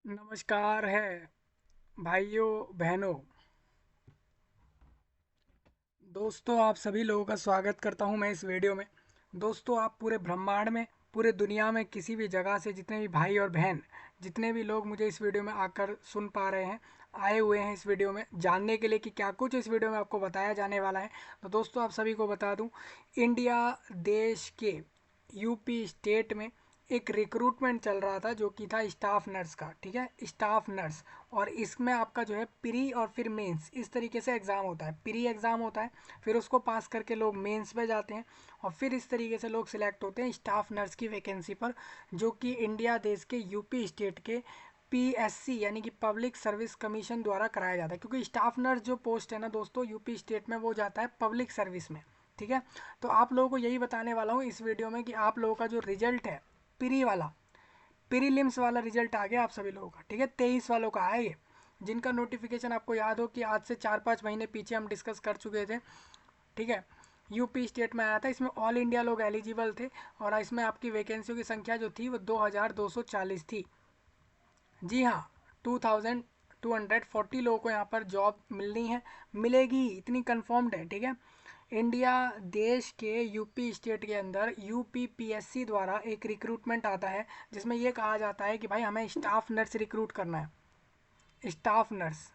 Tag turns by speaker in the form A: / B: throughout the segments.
A: नमस्कार है भाइयों बहनों। दोस्तों, आप सभी लोगों का स्वागत करता हूं मैं इस वीडियो में। दोस्तों, आप पूरे ब्रह्मांड में, पूरे दुनिया में किसी भी जगह से जितने भी भाई और बहन, जितने भी लोग मुझे इस वीडियो में आकर सुन पा रहे हैं, आए हुए हैं इस वीडियो में जानने के लिए कि क्या कुछ इस वीडियो में आपको बताया जाने वाला है। तो दोस्तों, आप सभी को बता दूं, इंडिया देश के यूपी स्टेट में एक रिक्रूटमेंट चल रहा था जो कि था स्टाफ नर्स का। ठीक है, स्टाफ नर्स। और इसमें आपका जो है प्री और फिर मेंस, इस तरीके से एग्ज़ाम होता है। प्री एग्ज़ाम होता है, फिर उसको पास करके लोग मेंस में जाते हैं, और फिर इस तरीके से लोग सिलेक्ट होते हैं स्टाफ नर्स की वैकेंसी पर, जो कि इंडिया देश के यूपी स्टेट के पीएससी यानी कि पब्लिक सर्विस कमीशन द्वारा कराया जाता है। क्योंकि स्टाफ नर्स जो पोस्ट है ना दोस्तों, यूपी स्टेट में वो जाता है पब्लिक सर्विस में। ठीक है, तो आप लोगों को यही बताने वाला हूँ इस वीडियो में कि आप लोगों का जो रिजल्ट है प्री वाला, प्रीलिम्स वाला रिजल्ट आ गया आप सभी लोगों का। ठीक है, 23 वालों का है ये, जिनका नोटिफिकेशन आपको याद हो कि आज से 4-5 महीने पीछे हम डिस्कस कर चुके थे। ठीक है, यूपी स्टेट में आया था, इसमें ऑल इंडिया लोग एलिजिबल थे, और इसमें आपकी वैकेंसियों की संख्या जो थी वो 2240 थी। जी हाँ, 2240 लोगों को यहाँ पर जॉब मिलनी है, मिलेगी, इतनी कंफर्म्ड है। ठीक है, इंडिया देश के यूपी स्टेट के अंदर यूपीपीएससी द्वारा एक रिक्रूटमेंट आता है, जिसमें यह कहा जाता है कि भाई हमें स्टाफ नर्स रिक्रूट करना है। Staff nurse.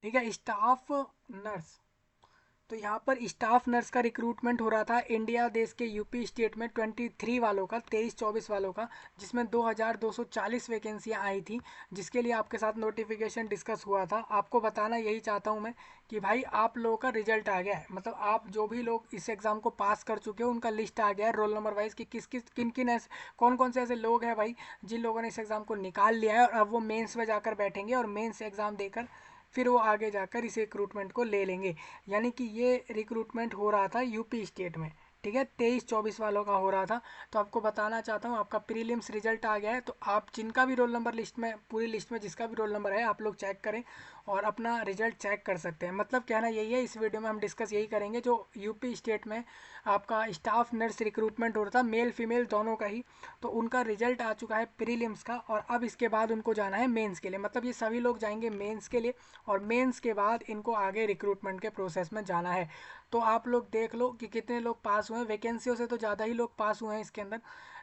A: ठीक है, स्टाफ नर्स। तो यहाँ पर स्टाफ नर्स का रिक्रूटमेंट हो रहा था इंडिया देश के यूपी स्टेट में 23 वालों का, 23-24 वालों का, जिसमें 2240 वैकेंसियाँ आई थी, जिसके लिए आपके साथ नोटिफिकेशन डिस्कस हुआ था। आपको बताना यही चाहता हूँ मैं कि भाई आप लोगों का रिजल्ट आ गया है, मतलब आप जो भी लोग इस एग्ज़ाम को पास कर चुके हो उनका लिस्ट आ गया है रोल नंबर वाइज कि किस किस किन किन ऐसे कौन कौन से ऐसे लोग हैं भाई जिन लोगों ने इस एग्ज़ाम को निकाल लिया है, और अब वो मेंस में जाकर बैठेंगे और मेंस एग्ज़ाम देकर फिर वो आगे जाकर इस रिक्रूटमेंट को ले लेंगे। यानी कि ये रिक्रूटमेंट हो रहा था यूपी स्टेट में। ठीक है, 23-24 वालों का हो रहा था। तो आपको बताना चाहता हूँ आपका प्रीलिम्स रिजल्ट आ गया है, तो आप जिनका भी रोल नंबर लिस्ट में, पूरी लिस्ट में जिसका भी रोल नंबर है, आप लोग चेक करें और अपना रिजल्ट चेक कर सकते हैं। मतलब कहना यही है, इस वीडियो में हम डिस्कस यही करेंगे जो यूपी स्टेट में आपका स्टाफ नर्स रिक्रूटमेंट हो रहा था, मेल फीमेल दोनों का ही, तो उनका रिजल्ट आ चुका है प्रीलिम्स का, और अब इसके बाद उनको जाना है मेंस के लिए। मतलब ये सभी लोग जाएंगे मेंस के लिए, और मेंस के बाद इनको आगे रिक्रूटमेंट के प्रोसेस में जाना है। तो आप लोग देख लो कि कितने लोग पास हुए हैं, वैकेंसियों से तो ज़्यादा ही लोग पास हुए हैं इसके अंदर,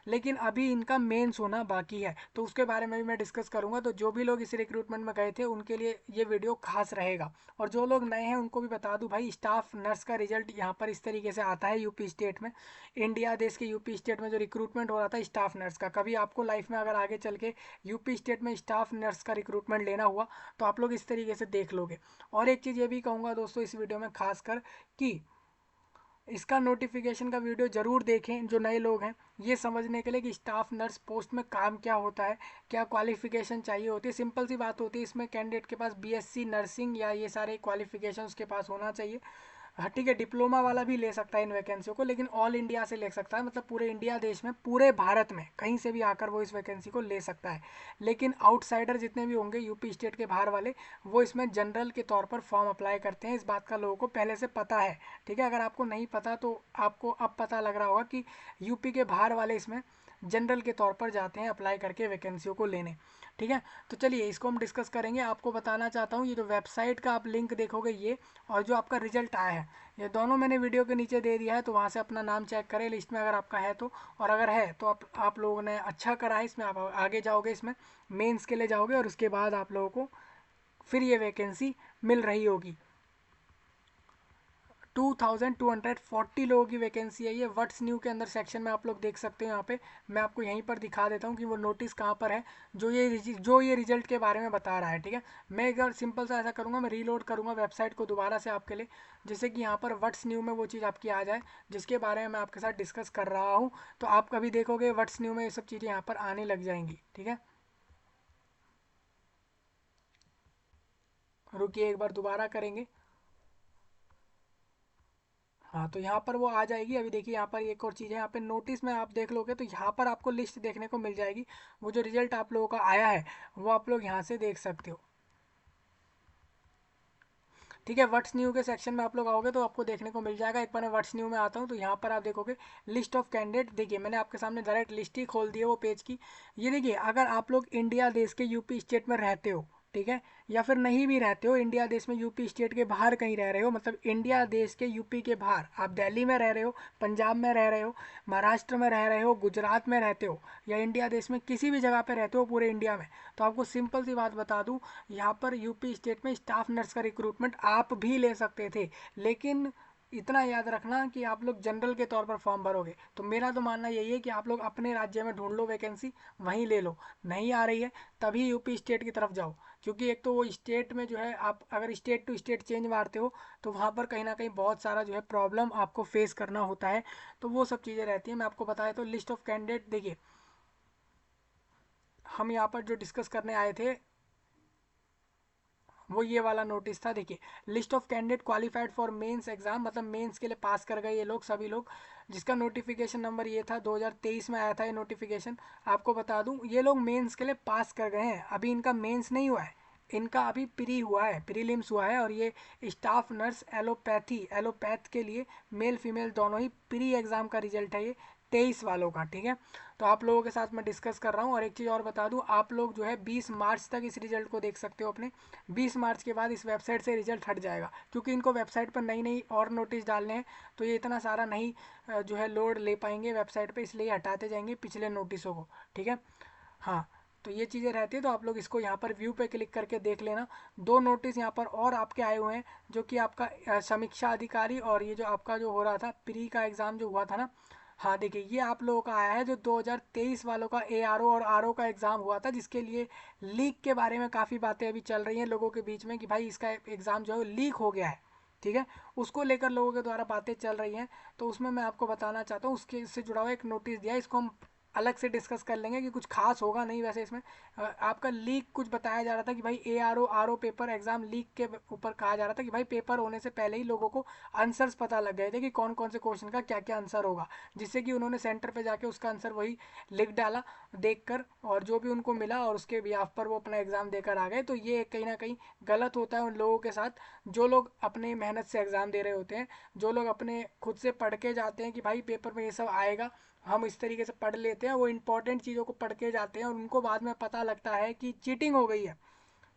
A: लेकिन अभी इनका मेंस होना बाकी है, तो उसके बारे में भी मैं डिस्कस करूंगा। तो जो भी लोग इस रिक्रूटमेंट में गए थे उनके लिए ये वीडियो खास रहेगा, और जो लोग नए हैं उनको भी बता दूं भाई, स्टाफ नर्स का रिजल्ट यहाँ पर इस तरीके से आता है यूपी स्टेट में। इंडिया देश के यूपी स्टेट में जो रिक्रूटमेंट हो रहा था स्टाफ नर्स का, कभी आपको लाइफ में अगर आगे चल के यूपी स्टेट में स्टाफ नर्स का रिक्रूटमेंट लेना हुआ तो आप लोग इस तरीके से देख लोगे। और एक चीज़ ये भी कहूँगा दोस्तों इस वीडियो में खासकर कि इसका नोटिफिकेशन का वीडियो ज़रूर देखें जो नए लोग हैं, ये समझने के लिए कि स्टाफ नर्स पोस्ट में काम क्या होता है, क्या क्वालिफिकेशन चाहिए होती है। सिंपल सी बात होती है, इसमें कैंडिडेट के पास बीएससी नर्सिंग या ये सारे क्वालिफिकेशन उसके पास होना चाहिए। हाँ ठीक है, डिप्लोमा वाला भी ले सकता है इन वैकेंसियों को, लेकिन ऑल इंडिया से ले सकता है, मतलब पूरे इंडिया देश में, पूरे भारत में कहीं से भी आकर वो इस वैकेंसी को ले सकता है। लेकिन आउटसाइडर जितने भी होंगे यूपी स्टेट के बाहर वाले, वो इसमें जनरल के तौर पर फॉर्म अप्लाई करते हैं। इस बात का लोगों को पहले से पता है। ठीक है, अगर आपको नहीं पता तो आपको अब पता लग रहा होगा कि यूपी के बाहर वाले इसमें जनरल के तौर पर जाते हैं अप्लाई करके वैकेंसियों को लेने। ठीक है, तो चलिए इसको हम डिस्कस करेंगे। आपको बताना चाहता हूँ ये जो वेबसाइट का आप लिंक देखोगे ये, और जो आपका रिजल्ट आया है, ये दोनों मैंने वीडियो के नीचे दे दिया है, तो वहाँ से अपना नाम चेक करें लिस्ट में अगर आपका है तो। और अगर है तो आप लोगों ने अच्छा करा है, इसमें आप आगे जाओगे, इसमें मेंस के लिए जाओगे, और उसके बाद आप लोगों को फिर ये वैकेंसी मिल रही होगी। 2240 लोगों की वैकेंसी है ये। व्हाट्स न्यू के अंदर सेक्शन में आप लोग देख सकते हो। यहाँ पे मैं आपको यहीं पर दिखा देता हूँ कि वो नोटिस कहाँ पर है जो ये रिजल्ट के बारे में बता रहा है। ठीक है, मैं एक बार सिंपल सा ऐसा करूँगा, मैं रीलोड करूँगा वेबसाइट को दोबारा से आपके लिए, जैसे कि यहाँ पर व्हाट्स न्यू में वो चीज़ आपकी आ जाए जिसके बारे में मैं आपके साथ डिस्कस कर रहा हूँ। तो आप कभी देखोगे व्हाट्स न्यू में ये सब चीज़ें यहाँ पर आने लग जाएंगी। ठीक है, रुकिए एक बार दोबारा करेंगे। हाँ, तो यहाँ पर वो आ जाएगी। अभी देखिए यहाँ पर एक और चीज़ है, यहाँ पे नोटिस में आप देख लोगे तो यहाँ पर आपको लिस्ट देखने को मिल जाएगी। वो जो रिजल्ट आप लोगों का आया है वो आप लोग यहाँ से देख सकते हो। ठीक है। व्हाट्स न्यू के सेक्शन में आप लोग आओगे तो आपको देखने को मिल जाएगा। एक बार मैं व्हाट्स न्यू में आता हूँ तो यहाँ पर आप देखोगे लिस्ट ऑफ कैंडिडेट। देखिए मैंने आपके सामने डायरेक्ट लिस्ट ही खोल दी है वो पेज की। ये देखिए, अगर आप लोग इंडिया देश के यूपी स्टेट में रहते हो, ठीक है, या फिर नहीं भी रहते हो, इंडिया देश में यूपी स्टेट के बाहर कहीं रह रहे हो, मतलब इंडिया देश के यूपी के बाहर आप दिल्ली में रह रहे हो, पंजाब में रह रहे हो, महाराष्ट्र में रह रहे हो, गुजरात में रहते हो, या इंडिया देश में किसी भी जगह पे रहते हो पूरे इंडिया में, तो आपको सिंपल सी बात बता दूं, यहाँ पर यूपी स्टेट में स्टाफ नर्स का रिक्रूटमेंट आप भी ले सकते थे। लेकिन इतना याद रखना कि आप लोग जनरल के तौर पर फॉर्म भरोगे। तो मेरा तो मानना यही है कि आप लोग अपने राज्य में ढूंढ लो वैकेंसी, वहीं ले लो। नहीं आ रही है तभी यूपी स्टेट की तरफ जाओ, क्योंकि एक तो वो स्टेट में जो है, आप अगर स्टेट टू स्टेट चेंज मारते हो तो वहाँ पर कहीं ना कहीं बहुत सारा जो है प्रॉब्लम आपको फेस करना होता है। तो वो सब चीज़ें रहती हैं। मैं आपको बताया तो लिस्ट ऑफ कैंडिडेट देखिए, हम यहाँ पर जो डिस्कस करने आए थे वो ये वाला नोटिस था। देखिए, list of candidate qualified for mains exam, मतलब मेंस के लिए पास कर गए ये लोग सभी लोग, जिसका नोटिफिकेशन नंबर ये था 2023 में आया था ये नोटिफिकेशन। आपको बता दूं ये लोग मेंस के लिए पास कर गए हैं, अभी इनका मेंस नहीं हुआ है, इनका अभी प्री हुआ है, प्रीलिम्स हुआ है। और ये स्टाफ नर्स एलोपैथ के लिए मेल फीमेल दोनों ही प्री एग्ज़ाम का रिजल्ट है ये 23 वालों का, ठीक है। तो आप लोगों के साथ मैं डिस्कस कर रहा हूँ। और एक चीज़ और बता दूँ, आप लोग जो है 20 मार्च तक इस रिजल्ट को देख सकते हो अपने। 20 मार्च के बाद इस वेबसाइट से रिजल्ट हट जाएगा, क्योंकि इनको वेबसाइट पर नई नई और नोटिस डालने हैं, तो ये इतना सारा नहीं जो है लोड ले पाएंगे वेबसाइट पे, इसलिए हटाते जाएंगे पिछले नोटिसों को, ठीक है। हाँ, तो ये चीज़ें रहती है। तो आप लोग इसको यहाँ पर व्यू पे क्लिक करके देख लेना। दो नोटिस यहाँ पर और आपके आए हुए हैं, जो कि आपका समीक्षा अधिकारी और ये जो आपका जो हो रहा था प्री का एग्ज़ाम जो हुआ था ना, हाँ देखिए ये आप लोगों का आया है जो 2023 वालों का एआरओ और आरओ का एग्ज़ाम हुआ था, जिसके लिए लीक के बारे में काफ़ी बातें अभी चल रही हैं लोगों के बीच में कि भाई इसका एग्ज़ाम जो है लीक हो गया है, ठीक है। उसको लेकर लोगों के द्वारा बातें चल रही हैं। तो उसमें मैं आपको बताना चाहता हूँ, उसके इससे जुड़ा हुआ एक नोटिस दिया है, इसको हम अलग से डिस्कस कर लेंगे कि कुछ खास होगा नहीं वैसे इसमें। आपका लीक कुछ बताया जा रहा था कि भाई ARO RO paper exam leak के ऊपर कहा जा रहा था कि भाई पेपर होने से पहले ही लोगों को आंसर्स पता लग गए थे कि कौन कौन से क्वेश्चन का क्या क्या आंसर होगा, जिससे कि उन्होंने सेंटर पे जाके उसका आंसर वही लिख डाला देखकर, और जो भी उनको मिला और उसके बिहाफ पर वो अपना एग्जाम देकर आ गए। तो ये कहीं ना कहीं गलत होता है उन लोगों के साथ जो लोग अपनी मेहनत से एग्जाम दे रहे होते हैं, जो लोग अपने खुद से पढ़ के जाते हैं कि भाई पेपर में ये सब आएगा, हम इस तरीके से पढ़ लेते हैं, वो इंपॉर्टेंट चीज़ों को पढ़ के जाते हैं और उनको बाद में पता लगता है कि चीटिंग हो गई है,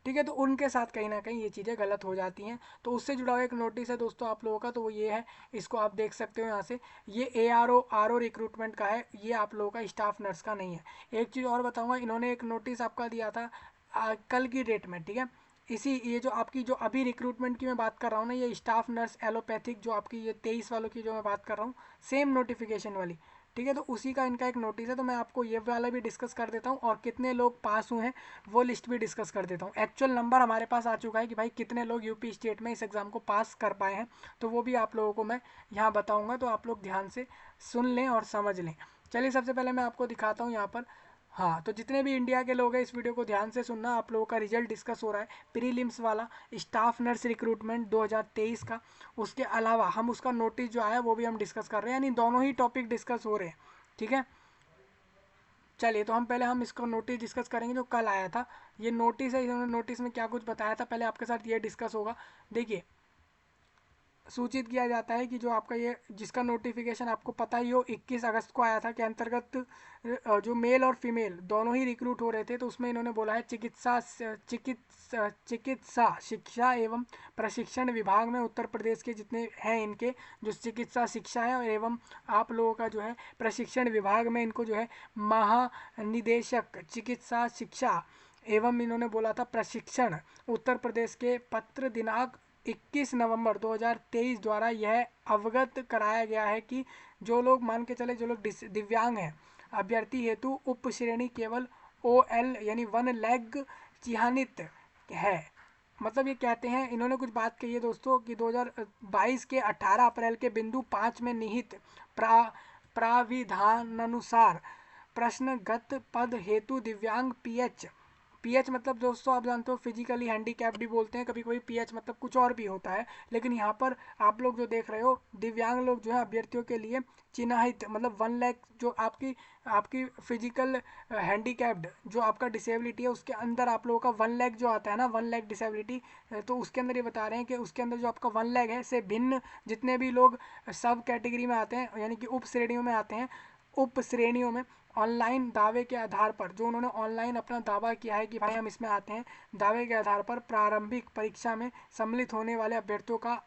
A: ठीक है। तो उनके साथ कहीं ना कहीं ये चीज़ें गलत हो जाती हैं। तो उससे जुड़ा हुआ एक नोटिस है दोस्तों आप लोगों का, तो वो ये है, इसको आप देख सकते हो यहाँ से। ये एआरओ आरओ रिक्रूटमेंट का है, ये आप लोगों का स्टाफ नर्स का नहीं है। एक चीज़ और बताऊँगा, इन्होंने एक नोटिस आपका दिया था कल की डेट में, ठीक है। इसी ये जो आपकी जो अभी रिक्रूटमेंट की मैं बात कर रहा हूँ ना, ये स्टाफ नर्स एलोपैथिक जो आपकी ये 23 वालों की जो मैं बात कर रहा हूँ, सेम नोटिफिकेशन वाली, ठीक है। तो उसी का इनका एक नोटिस है, तो मैं आपको ये वाला भी डिस्कस कर देता हूँ और कितने लोग पास हुए हैं वो लिस्ट भी डिस्कस कर देता हूँ। एक्चुअल नंबर हमारे पास आ चुका है कि भाई कितने लोग यूपी स्टेट में इस एग्ज़ाम को पास कर पाए हैं, तो वो भी आप लोगों को मैं यहाँ बताऊँगा, तो आप लोग ध्यान से सुन लें और समझ लें। चलिए सबसे पहले मैं आपको दिखाता हूँ यहाँ पर। हाँ, तो जितने भी इंडिया के लोग हैं इस वीडियो को ध्यान से सुनना, आप लोगों का रिजल्ट डिस्कस हो रहा है प्रीलिम्स वाला स्टाफ नर्स रिक्रूटमेंट 2023 का। उसके अलावा हम उसका नोटिस जो आया वो भी हम डिस्कस कर रहे हैं, यानी दोनों ही टॉपिक डिस्कस हो रहे हैं, ठीक है। चलिए तो हम इसको नोटिस डिस्कस करेंगे जो कल आया था। ये नोटिस है, इन्होंने नोटिस में क्या कुछ बताया था पहले आपके साथ ये डिस्कस होगा। देखिए, सूचित किया जाता है कि जो आपका ये जिसका नोटिफिकेशन आपको पता ही हो 21 अगस्त को आया था, के अंतर्गत जो मेल और फीमेल दोनों ही रिक्रूट हो रहे थे, तो उसमें इन्होंने बोला है चिकित्सा शिक्षा एवं प्रशिक्षण विभाग में उत्तर प्रदेश के जितने हैं इनके जो चिकित्सा शिक्षा है और एवं आप लोगों का जो है प्रशिक्षण विभाग में इनको जो है महानिदेशक चिकित्सा शिक्षा एवं इन्होंने बोला था प्रशिक्षण उत्तर प्रदेश के पत्र दिनांक 21 नवंबर 2023 द्वारा यह अवगत कराया गया है कि जो लोग मान के चले जो लोग दिव्यांग हैं अभ्यर्थी हेतु उप श्रेणी केवल OL यानी 1 लैग चिह्नित है। मतलब ये कहते हैं, इन्होंने कुछ बात कही है दोस्तों कि 2022 के 18 अप्रैल के बिंदु 5 में निहित प्राविधानानुसार प्रश्नगत पद हेतु दिव्यांग पीएच मतलब दोस्तों आप जानते हो फिजिकली हैंडीकैप्ड भी बोलते हैं, कभी कभी पीएच मतलब कुछ और भी होता है, लेकिन यहाँ पर आप लोग जो देख रहे हो दिव्यांग लोग जो है अभ्यर्थियों के लिए चिन्हित मतलब 1 लाख जो आपकी आपकी फिजिकल हैंडीकैप्ड जो आपका डिसेबिलिटी है उसके अंदर आप लोगों का 1 लाख जो आता है ना, 1 लाख डिसेबिलिटी, तो उसके अंदर ये बता रहे हैं कि उसके अंदर जो आपका 1 लाख है से भिन्न जितने भी लोग सब कैटेगरी में आते हैं यानी कि उप श्रेणियों में आते हैं, उप श्रेणियों में ऑनलाइन दावे के आधार पर जो उन्होंने ऑनलाइन अपना दावा किया है कि भाई हम इसमें आते हैं, दावे के आधार पर प्रारंभिक परीक्षा में सम्मिलित होने वाले अभ्यर्थियों का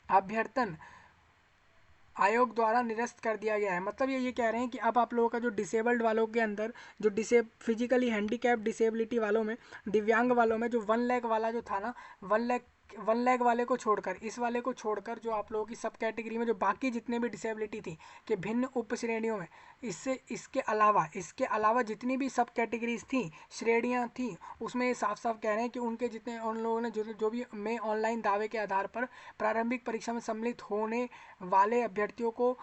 A: अभ्यर्थन आयोग द्वारा निरस्त कर दिया गया है। मतलब ये कह रहे हैं कि अब आप लोगों का जो डिसेबल्ड वालों के अंदर जो फिजिकली हैंडीकैप डिसेबिलिटी वालों में दिव्यांग वालों में जो 1 लाख वाला जो था ना, 1 लाख वाले को छोड़कर इस वाले को छोड़कर जो आप लोगों की सब कैटेगरी में जो बाकी जितने भी डिसेबिलिटी थी कि भिन्न उप श्रेणियों में इसके अलावा जितनी भी सब कैटेगरीज थी श्रेणियाँ थी उसमें ये साफ साफ कह रहे हैं कि उनके जितने उन लोगों ने जो भी में ऑनलाइन दावे के आधार पर प्रारंभिक परीक्षा में सम्मिलित होने वाले अभ्यर्थियों को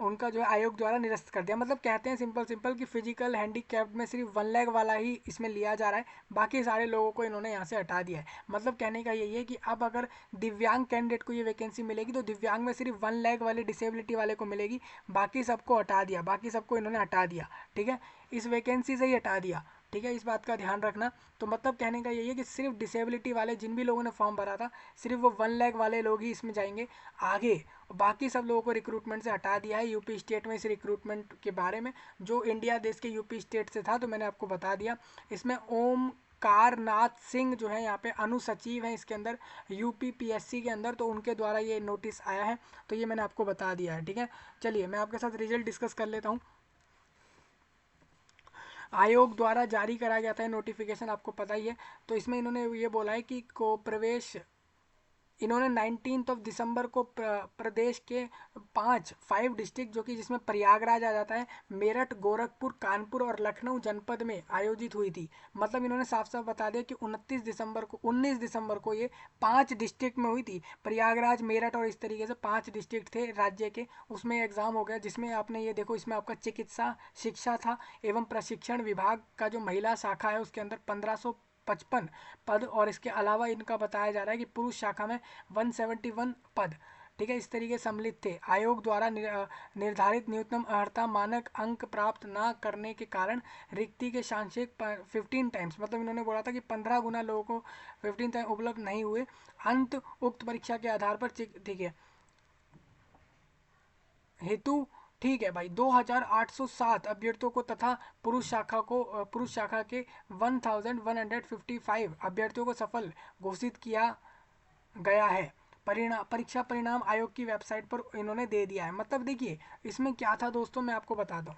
A: उनका जो है आयोग द्वारा निरस्त कर दिया। मतलब कहते हैं सिंपल सिंपल कि फिजिकल हैंडीकैप्ड में सिर्फ 1 लाख वाला ही इसमें लिया जा रहा है, बाकी सारे लोगों को इन्होंने यहाँ से हटा दिया है। मतलब कहने का यही है कि अब अगर दिव्यांग कैंडिडेट को ये वैकेंसी मिलेगी तो दिव्यांग में सिर्फ 1 लाख वाले डिसेबिलिटी वाले को मिलेगी, बाकी सबको हटा दिया, बाकी सबको इन्होंने हटा दिया, ठीक है, इस वैकेंसी से ही हटा दिया, ठीक है, इस बात का ध्यान रखना। तो मतलब कहने का यही है कि सिर्फ डिसेबिलिटी वाले जिन भी लोगों ने फॉर्म भरा था सिर्फ वो 1 लाख वाले लोग ही इसमें जाएंगे आगे, बाकी सब लोगों को रिक्रूटमेंट से हटा दिया है। यूपी स्टेट में इस रिक्रूटमेंट के बारे में जो इंडिया देश के यूपी स्टेट से था तो मैंने आपको बता दिया। इसमें ओम कारनाथ सिंह जो है यहाँ पे अनुसचिव हैं इसके अंदर यूपी पीएससी के अंदर, तो उनके द्वारा ये नोटिस आया है, तो ये मैंने आपको बता दिया है, ठीक है। चलिए मैं आपके साथ रिजल्ट डिस्कस कर लेता हूँ। आयोग द्वारा जारी कराया गया था नोटिफिकेशन, आपको पता ही है। तो इसमें इन्होंने ये बोला है कि को प्रवेश इन्होंने 19 दिसंबर को प्रदेश के 5 डिस्ट्रिक्ट जो कि जिसमें प्रयागराज आ जाता है, मेरठ, गोरखपुर, कानपुर और लखनऊ जनपद में आयोजित हुई थी। मतलब इन्होंने साफ साफ बता दिया कि 19 दिसंबर को ये 5 डिस्ट्रिक्ट में हुई थी, प्रयागराज, मेरठ और इस तरीके से 5 डिस्ट्रिक्ट थे राज्य के, उसमें एग्जाम हो गया, जिसमें आपने ये देखो इसमें आपका चिकित्सा शिक्षा था एवं प्रशिक्षण विभाग का जो महिला शाखा है उसके अंदर 1555 पद, और इसके अलावा इनका बताया जा रहा है कि पुरुष शाखा में 171 पद, ठीक है, इस तरीके सम्मिलित थे। आयोग द्वारा निर्धारित न्यूनतम अर्हता मानक अंक प्राप्त न करने के कारण रिक्ति के सांशिक 15 टाइम्स, मतलब इन्होंने बोला था कि 15 गुना लोगों को 15 टाइम उपलब्ध नहीं हुए अंत उक्त परीक्षा के आधार पर, ठीक है, हेतु, ठीक है भाई, 2807 अभ्यर्थियों को तथा पुरुष शाखा के 1155 अभ्यर्थियों को सफल घोषित किया गया है। परीक्षा परिणाम आयोग की वेबसाइट पर इन्होंने दे दिया है। मतलब देखिए इसमें क्या था दोस्तों, मैं आपको बता दूं,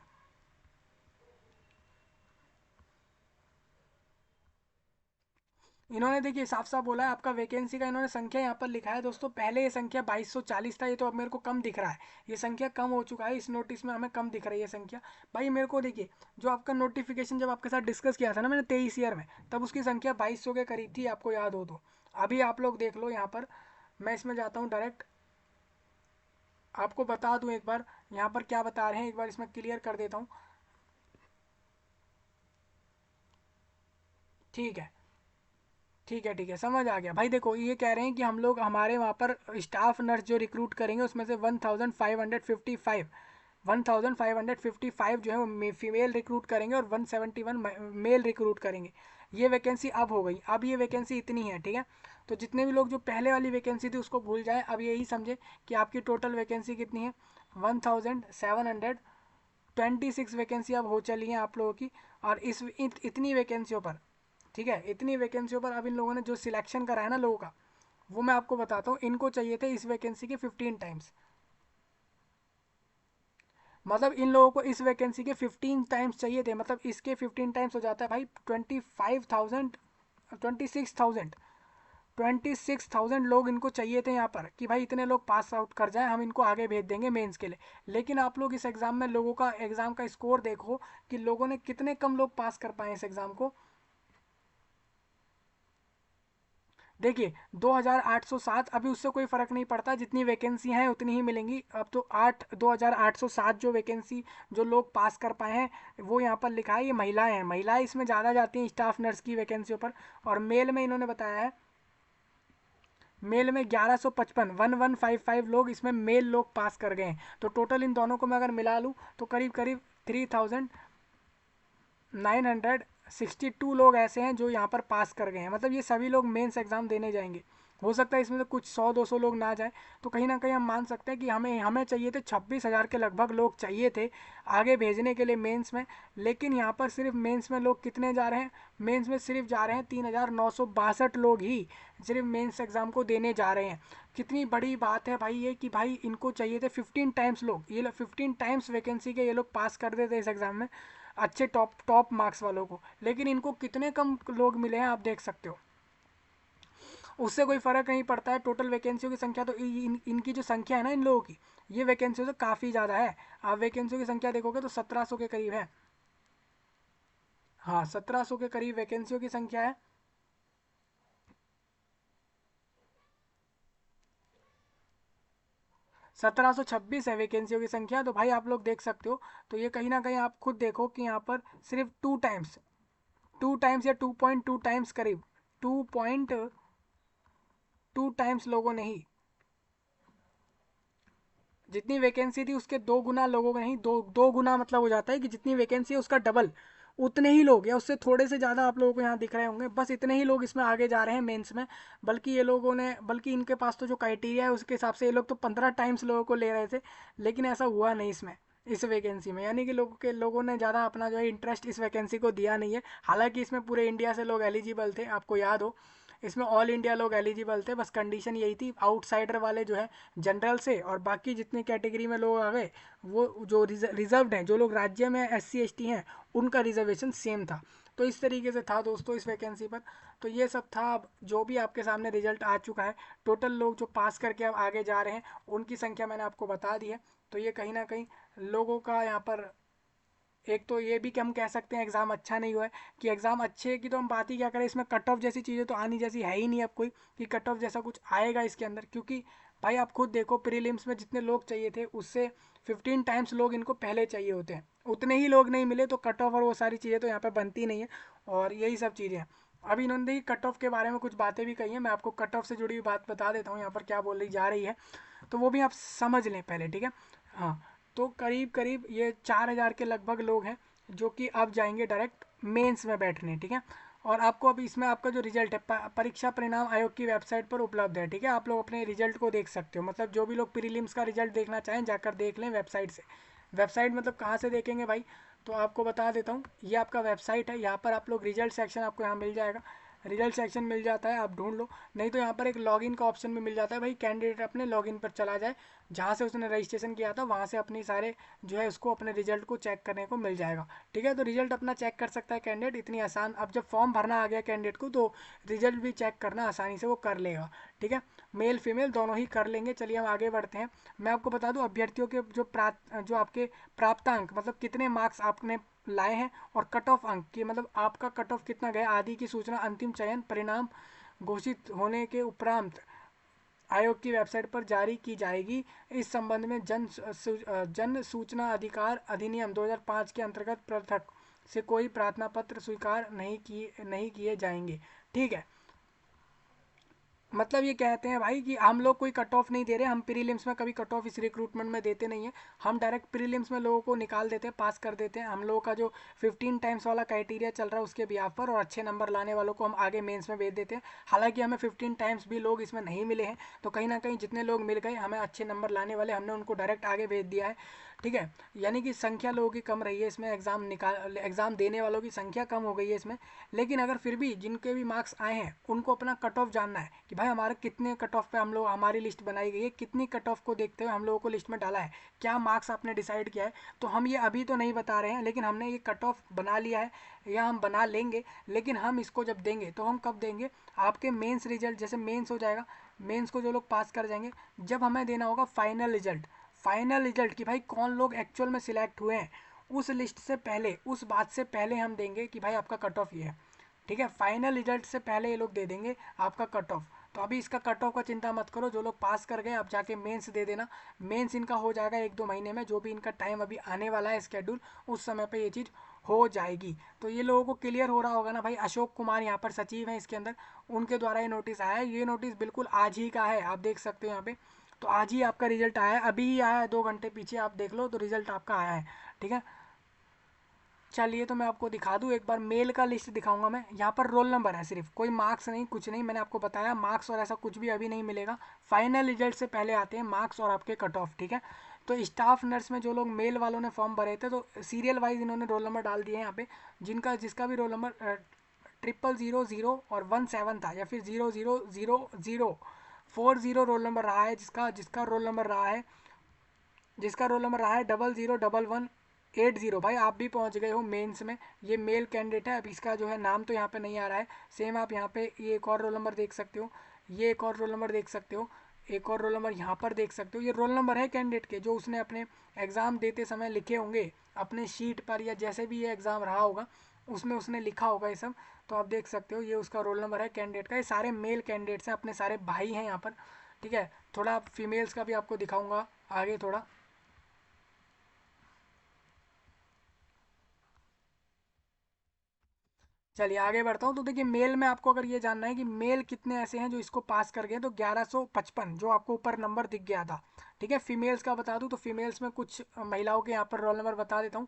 A: इन्होंने देखिए साफ साफ बोला है आपका वैकेंसी का, इन्होंने संख्या यहाँ पर लिखा है दोस्तों, पहले ये संख्या 2240 था, ये तो अब मेरे को कम दिख रहा है, ये संख्या कम हो चुका है, इस नोटिस में हमें कम दिख रही है संख्या। भाई मेरे को देखिए जो आपका नोटिफिकेशन जब आपके साथ डिस्कस किया था ना मैंने 23 ईयर में, तब उसकी संख्या 2200 के करीब थी, आपको याद हो तो। अभी आप लोग देख लो यहाँ पर, मैं इसमें जाता हूँ डायरेक्ट, आपको बता दूँ एक बार यहाँ पर क्या बता रहे हैं, एक बार इसमें क्लियर कर देता हूँ, ठीक है, ठीक है, ठीक है, समझ आ गया भाई। देखो ये कह रहे हैं कि हम लोग हमारे वहाँ पर स्टाफ नर्स जो रिक्रूट करेंगे उसमें से 1555 जो है वो फीमेल रिक्रूट करेंगे और 171 मेल रिक्रूट करेंगे। ये वैकेंसी अब हो गई, अब ये वैकेंसी इतनी है, ठीक है। तो जितने भी लोग जो पहले वाली वैकेंसी थी उसको भूल जाए, अब यही समझे कि आपकी टोटल वैकेंसी कितनी है, 1726 वैकेंसी अब हो चली हैं आप लोगों की। और इतनी वैकेंसियों पर, ठीक है, इतनी वैकेंसियों पर अब इन लोगों ने जो सिलेक्शन करा है ना लोगों का, वो मैं आपको बताता हूँ, इनको चाहिए थे इस वैकेंसी के 15 टाइम्स, मतलब इन लोगों को इस वैकेंसी के 15 टाइम्स चाहिए थे, मतलब इसके 15 टाइम्स हो जाता है भाई 25,000, 26,000, 26,000 लोग इनको चाहिए थे यहाँ पर कि भाई इतने लोग पास आउट कर जाएं, हम इनको आगे भेज देंगे मेंस के लिए। लेकिन आप लोग इस एग्ज़ाम में लोगों का एग्ज़ाम का स्कोर देखो कि लोगों ने कितने कम लोग पास कर पाए इस एग्ज़ाम को। देखिए 2807, अभी उससे कोई फ़र्क नहीं पड़ता, जितनी वैकेंसी हैं उतनी ही मिलेंगी। अब तो 2807 जो वैकेंसी जो लोग पास कर पाए हैं वो यहाँ पर लिखा है, ये महिलाएं हैं, महिलाएं इसमें ज़्यादा जाती हैं स्टाफ नर्स की वैकेंसियों पर। और मेल में इन्होंने बताया है, मेल में 1155 1155 लोग इसमें मेल लोग पास कर गए हैं। तो टोटल इन दोनों को मैं अगर मिला लूँ तो करीब करीब 3962 लोग ऐसे हैं जो यहाँ पर पास कर गए हैं। मतलब ये सभी लोग मेंस एग्ज़ाम देने जाएंगे। हो सकता है इसमें से कुछ 100-200 लोग ना जाए, तो कहीं ना कहीं हम मान सकते हैं कि हमें हमें चाहिए थे 26,000 के लगभग लोग चाहिए थे आगे भेजने के लिए मेंस में। लेकिन यहाँ पर सिर्फ मेंस में लोग कितने जा रहे हैं, मेंस में सिर्फ जा रहे हैं 3962 लोग ही सिर्फ मेंस एग्ज़ाम को देने जा रहे हैं। कितनी बड़ी बात है भाई ये, कि भाई इनको चाहिए थे 15 टाइम्स लोग, ये लोग 15 टाइम्स वैकेंसी के ये लोग पास कर देते इस एग्ज़ाम में अच्छे टॉप टॉप मार्क्स वालों को, लेकिन इनको कितने कम लोग मिले हैं आप देख सकते हो। उससे कोई फ़र्क नहीं पड़ता है, टोटल वैकेंसियों की संख्या तो इनकी जो संख्या है ना इन लोगों की, ये वैकेंसियों से काफ़ी ज़्यादा है। आप वैकेंसियों की संख्या देखोगे तो 1700 के करीब है। हाँ 1700 के करीब वैकेंसियों की संख्या है। 1726 है वैकेंसियों की संख्या। तो भाई आप लोग देख सकते हो, तो ये कहीं ना कहीं आप खुद देखो कि यहाँ पर सिर्फ 2 टाइम्स या 2.2 टाइम्स करीब 2.2 टाइम्स लोगों ने ही, जितनी वैकेंसी थी उसके 2 गुना लोगों ने ही, दो गुना मतलब हो जाता है कि जितनी वैकेंसी है उसका डबल, उतने ही लोग या उससे थोड़े से ज़्यादा आप लोगों को यहाँ दिख रहे होंगे, बस इतने ही लोग इसमें आगे जा रहे हैं मेंस में। बल्कि ये लोगों ने, बल्कि इनके पास तो जो क्राइटेरिया है उसके हिसाब से ये लोग तो 15 टाइम्स लोगों को ले रहे थे, लेकिन ऐसा हुआ नहीं इसमें, इस वैकेंसी में। यानी कि लोगों ने ज़्यादा अपना जो है इंटरेस्ट इस वैकेंसी को दिया नहीं है। हालांकि इसमें पूरे इंडिया से लोग एलिजिबल थे, आपको याद हो, इसमें ऑल इंडिया लोग एलिजिबल थे, बस कंडीशन यही थी आउटसाइडर वाले जो है जनरल से, और बाकी जितनी कैटेगरी में लोग आ गए वो जो रिजर्व्ड हैं, जो लोग राज्य में SC ST हैं, उनका रिजर्वेशन सेम था। तो इस तरीके से था दोस्तों इस वैकेंसी पर। तो ये सब था। अब जो भी आपके सामने रिजल्ट आ चुका है, टोटल लोग जो पास करके अब आगे जा रहे हैं उनकी संख्या मैंने आपको बता दी है। तो ये कहीं ना कहीं लोगों का यहाँ पर, एक तो ये भी कि हम कह सकते हैं एग्ज़ाम अच्छा नहीं हुआ है, कि एग्ज़ाम अच्छे की तो हम बात ही क्या करें, इसमें कट ऑफ जैसी चीज़ें तो आनी जैसी है ही नहीं अब कोई, कि कट ऑफ जैसा कुछ आएगा इसके अंदर। क्योंकि भाई आप खुद देखो प्रीलिम्स में जितने लोग चाहिए थे उससे 15 टाइम्स लोग इनको पहले चाहिए होते हैं, उतने ही लोग नहीं मिले, तो कट ऑफ और वो सारी चीज़ें तो यहाँ पर बनती नहीं है। और यही सब चीज़ें हैं। अभी इन्होंने ही कट ऑफ के बारे में कुछ बातें भी कही हैं, मैं आपको कट ऑफ से जुड़ी हुई बात बता देता हूँ यहाँ पर क्या बोल रही जा रही है, तो वो भी आप समझ लें पहले, ठीक है। हाँ, तो करीब करीब ये 4000 के लगभग लोग हैं जो कि अब जाएंगे डायरेक्ट मेंस में बैठने, ठीक है। और आपको अब इसमें आपका जो रिजल्ट है परीक्षा परिणाम आयोग की वेबसाइट पर उपलब्ध है, ठीक है। आप लोग अपने रिजल्ट को देख सकते हो, मतलब जो भी लोग प्रीलिम्स का रिजल्ट देखना चाहें जाकर देख लें वेबसाइट से। वेबसाइट मतलब कहाँ से देखेंगे भाई, तो आपको बता देता हूँ, ये आपका वेबसाइट है, यहाँ पर आप लोग रिजल्ट सेक्शन आपको यहाँ मिल जाएगा, रिजल्ट सेक्शन मिल जाता है, आप ढूंढ लो। नहीं तो यहाँ पर एक लॉगिन का ऑप्शन भी मिल जाता है भाई, कैंडिडेट अपने लॉगिन पर चला जाए, जहाँ से उसने रजिस्ट्रेशन किया था वहाँ से अपनी सारे जो है उसको अपने रिजल्ट को चेक करने को मिल जाएगा, ठीक है। तो रिजल्ट अपना चेक कर सकता है कैंडिडेट, इतनी आसान। अब जब फॉर्म भरना आ गया कैंडिडेट को तो रिजल्ट भी चेक करना आसानी से वो कर लेगा, ठीक है। मेल फीमेल दोनों ही कर लेंगे। चलिए हम आगे बढ़ते हैं। मैं आपको बता दूं अभ्यर्थियों के जो आपके प्राप्तांक, मतलब कितने मार्क्स आपने लाए हैं, और कट ऑफ अंक की, मतलब आपका कट ऑफ कितना गया आदि की सूचना अंतिम चयन परिणाम घोषित होने के उपरांत आयोग की वेबसाइट पर जारी की जाएगी। इस संबंध में जन सूचना अधिकार अधिनियम 2005 के अंतर्गत पृथक से कोई प्रार्थना पत्र स्वीकार नहीं किए जाएंगे, ठीक है। मतलब ये कहते हैं भाई कि हम लोग कोई कट ऑफ नहीं दे रहे, हम प्रीलिम्स में कभी कट ऑफ इस रिक्रूटमेंट में देते नहीं है, हम डायरेक्ट प्रीलिम्स में लोगों को निकाल देते हैं, पास कर देते हैं। हम लोगों का जो 15 टाइम्स वाला क्राइटेरिया चल रहा है उसके बिहाफ पर, और अच्छे नंबर लाने वालों को हम आगे मेंस में भेज देते हैं। हालांकि हमें 15 टाइम्स भी लोग इसमें नहीं मिले हैं, तो कहीं ना कहीं जितने लोग मिल गए हमें अच्छे नंबर लाने वाले, हमने उनको डायरेक्ट आगे भेज दिया है, ठीक है। यानी कि संख्या लोगों की कम रही है इसमें, एग्ज़ाम देने वालों की संख्या कम हो गई है इसमें। लेकिन अगर फिर भी जिनके भी मार्क्स आए हैं उनको अपना कट ऑफ जानना है कि भाई हमारे कितने कट ऑफ पे हम लोग, हमारी लिस्ट बनाई गई है, कितनी कट ऑफ को देखते हुए हम लोगों को लिस्ट में डाला है, क्या मार्क्स आपने डिसाइड किया है। तो हम ये अभी तो नहीं बता रहे हैं, लेकिन हमने ये कट ऑफ बना लिया है या हम बना लेंगे। लेकिन हम इसको जब देंगे तो हम कब देंगे, आपके मेंस रिजल्ट जैसे मेंस हो जाएगा, मेंस को जो लोग पास कर जाएंगे, जब हमें देना होगा फाइनल रिजल्ट, फाइनल रिजल्ट कि भाई कौन लोग एक्चुअल में सिलेक्ट हुए हैं, उस लिस्ट से पहले, उस बात से पहले हम देंगे कि भाई आपका कट ऑफ ये है, ठीक है, फाइनल रिजल्ट से पहले ये लोग दे देंगे आपका कट ऑफ। तो अभी इसका कट ऑफ का चिंता मत करो, जो लोग पास कर गए अब जाके मेंस दे देना। मेंस इनका हो जाएगा 1-2 महीने में, जो भी इनका टाइम अभी आने वाला है स्केड्यूल, उस समय पे ये चीज़ हो जाएगी। तो ये लोगों को क्लियर हो रहा होगा ना भाई। अशोक कुमार यहाँ पर सचिव हैं इसके अंदर, उनके द्वारा ये नोटिस आया है। ये नोटिस बिल्कुल आज ही का है, आप देख सकते हो यहाँ पे। तो आज ही आपका रिजल्ट आया है, अभी ही आया है, 2 घंटे पीछे आप देख लो तो रिजल्ट आपका आया है। ठीक है, चलिए तो मैं आपको दिखा दूँ एक बार, मेल का लिस्ट दिखाऊंगा मैं। यहाँ पर रोल नंबर है सिर्फ, कोई मार्क्स नहीं, कुछ नहीं। मैंने आपको बताया मार्क्स और ऐसा कुछ भी अभी नहीं मिलेगा। फाइनल रिजल्ट से पहले आते हैं मार्क्स और आपके कट ऑफ। ठीक है, तो स्टाफ नर्स में जो लोग मेल वालों ने फॉर्म भरे थे, तो सीरियल वाइज इन्होंने रोल नंबर डाल दिए हैं यहाँ पे। जिसका भी रोल नंबर 0000 और 17 था, या फिर 000040 रोल नंबर रहा है, जिसका रोल नंबर रहा है, 001180। भाई आप भी पहुंच गए हो मेंस में। ये मेल कैंडिडेट है। अब इसका जो है नाम तो यहाँ पे नहीं आ रहा है। सेम आप यहाँ पे ये एक और रोल नंबर देख सकते हो, ये एक और रोल नंबर देख सकते हो, एक और रोल नंबर यहाँ पर देख सकते हो। ये रोल नंबर है कैंडिडेट के, जो उसने अपने एग्ज़ाम देते समय लिखे होंगे अपने शीट पर, या जैसे भी ये एग्ज़ाम रहा होगा उसमें उसने लिखा होगा ये सब। तो आप देख सकते हो ये उसका रोल नंबर है कैंडिडेट का। ये सारे मेल कैंडिडेट्स हैं, अपने सारे भाई हैं यहाँ पर। ठीक है, थोड़ा फीमेल्स का भी आपको दिखाऊंगा आगे थोड़ा। चलिए आगे बढ़ता हूँ। तो देखिए मेल में आपको अगर ये जानना है कि मेल कितने ऐसे हैं जो इसको पास कर गए, तो 1155 जो आपको ऊपर नंबर दिख गया था। ठीक है, फीमेल्स का बता दूं तो फीमेल्स में कुछ महिलाओं के यहाँ पर रोल नंबर बता देता हूँ।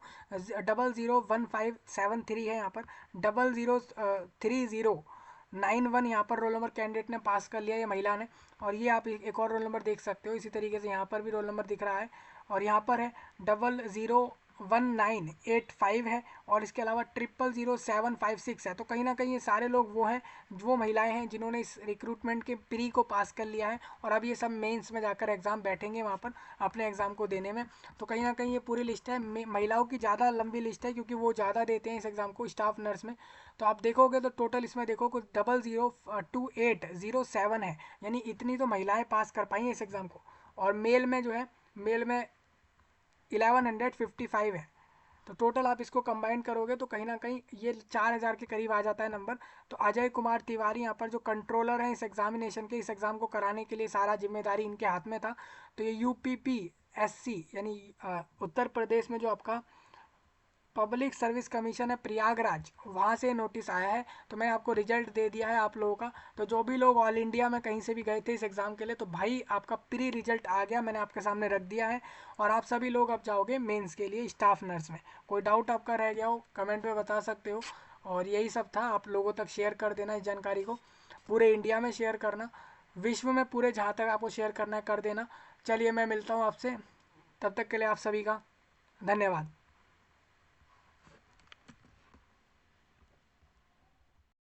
A: 001573 है यहाँ पर, 003091 यहाँ पर रोल नंबर कैंडिडेट ने पास कर लिया, ये महिला ने। और ये आप एक और रोल नंबर देख सकते हो, इसी तरीके से यहाँ पर भी रोल नंबर दिख रहा है। और यहाँ पर है 001985 है, और इसके अलावा 000756 है। तो कहीं ना कहीं ये सारे लोग वो हैं, वो महिलाएं हैं जिन्होंने इस रिक्रूटमेंट के प्री को पास कर लिया है, और अब ये सब मेंस में जाकर एग्ज़ाम बैठेंगे वहाँ पर अपने एग्ज़ाम को देने में। तो कहीं ना कहीं ये पूरी लिस्ट है। महिलाओं की ज़्यादा लंबी लिस्ट है, क्योंकि वो ज़्यादा देते हैं इस एग्ज़ाम को स्टाफ नर्स में। तो आप देखोगे तो टोटल इसमें देखो कुछ 002807 है, यानी इतनी तो महिलाएं पास कर पाई हैं इस एग्ज़ाम को। और मेल में जो है, मेल में 1155 है। तो टोटल आप इसको कंबाइन करोगे तो कहीं ना कहीं ये 4000 के करीब आ जाता है नंबर। तो अजय कुमार तिवारी यहाँ पर जो कंट्रोलर हैं इस एग्जामिनेशन के, इस एग्ज़ाम को कराने के लिए सारा जिम्मेदारी इनके हाथ में था। तो ये UPPSC यानी उत्तर प्रदेश में जो आपका पब्लिक सर्विस कमीशन है प्रयागराज, वहाँ से नोटिस आया है। तो मैंने आपको रिजल्ट दे दिया है आप लोगों का। तो जो भी लोग ऑल इंडिया में कहीं से भी गए थे इस एग्ज़ाम के लिए, तो भाई आपका प्री रिजल्ट आ गया, मैंने आपके सामने रख दिया है। और आप सभी लोग अब जाओगे मेंस के लिए स्टाफ नर्स में। कोई डाउट आपका रह गया हो कमेंट में बता सकते हो। और यही सब था, आप लोगों तक शेयर कर देना इस जानकारी को, पूरे इंडिया में शेयर करना, विश्व में पूरे जहाँ तक आपको शेयर करना है कर देना। चलिए मैं मिलता हूँ आपसे, तब तक के लिए आप सभी का धन्यवाद।